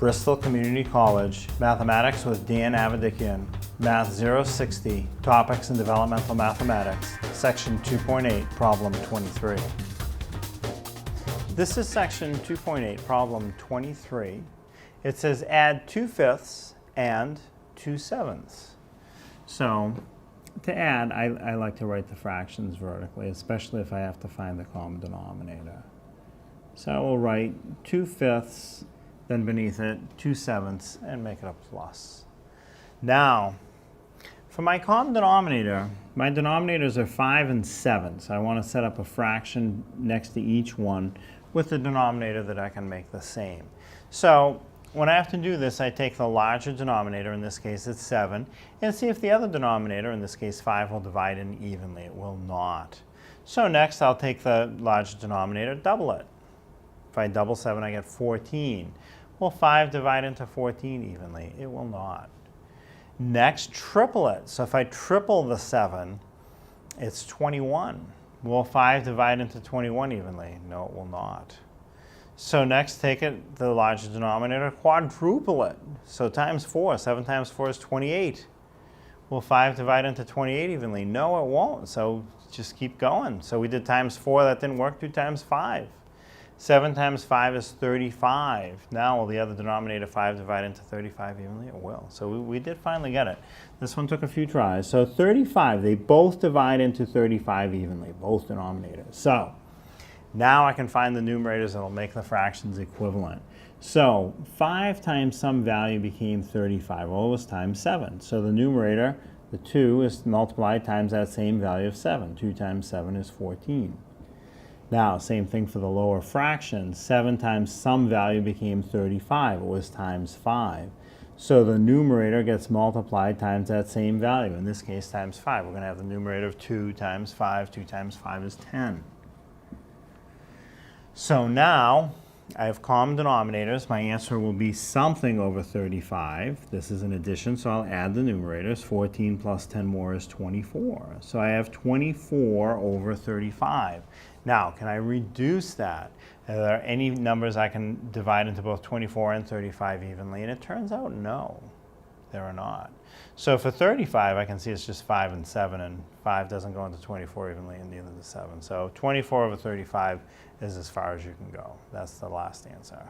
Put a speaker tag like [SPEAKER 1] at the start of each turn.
[SPEAKER 1] Bristol Community College, Mathematics with Dan Avedikian, Math 060, Topics in Developmental Mathematics, Section 2.8, Problem 23. This is Section 2.8, Problem 23. It says add 2/5 and 2/7. So to add, I like to write the fractions vertically, especially if I have to find the common denominator. So I will write 2/5, then beneath it 2/7, and make it a plus. Now, for my common denominator, my denominators are 5 and 7, so I want to set up a fraction next to each one with the denominator that I can make the same. So when I have to do this, I take the larger denominator, in this case it's 7, and see if the other denominator, in this case 5, will divide in evenly. It will not. So next I'll take the larger denominator, double it. If I double 7, I get 14. Will 5 divide into 14 evenly? It will not. Next, triple it. So if I triple the 7, it's 21. Will 5 divide into 21 evenly? No, it will not. So next, take it, the larger denominator, quadruple it. So times 4. 7 times 4 is 28. Will 5 divide into 28 evenly? No, it won't. So just keep going. So we did times 4. That didn't work. Do times 5. 7 times 5 is 35. Now, will the other denominator 5 divide into 35 evenly? It will. So we did finally get it. This one took a few tries. So 35, they both divide into 35 evenly, both denominators. So now I can find the numerators that will make the fractions equivalent. So 5 times some value became 35. Well, it was times 7. So the numerator, the 2, is multiplied times that same value of 7. 2 times 7 is 14. Now, same thing for the lower fraction. 7 times some value became 35. It was times 5. So the numerator gets multiplied times that same value, in this case times 5. We're going to have the numerator of 2 times 5. 2 times 5 is 10. So now I have common denominators. My answer will be something over 35. This is an addition, so I'll add the numerators. 14 plus 10 more is 24. So I have 24 over 35. Now, can I reduce that? Are there any numbers I can divide into both 24 and 35 evenly? And it turns out no, there are not. So for 35, I can see it's just 5 and 7, and 5 doesn't go into 24 evenly, and neither does 7. So 24 over 35 is as far as you can go. That's the last answer.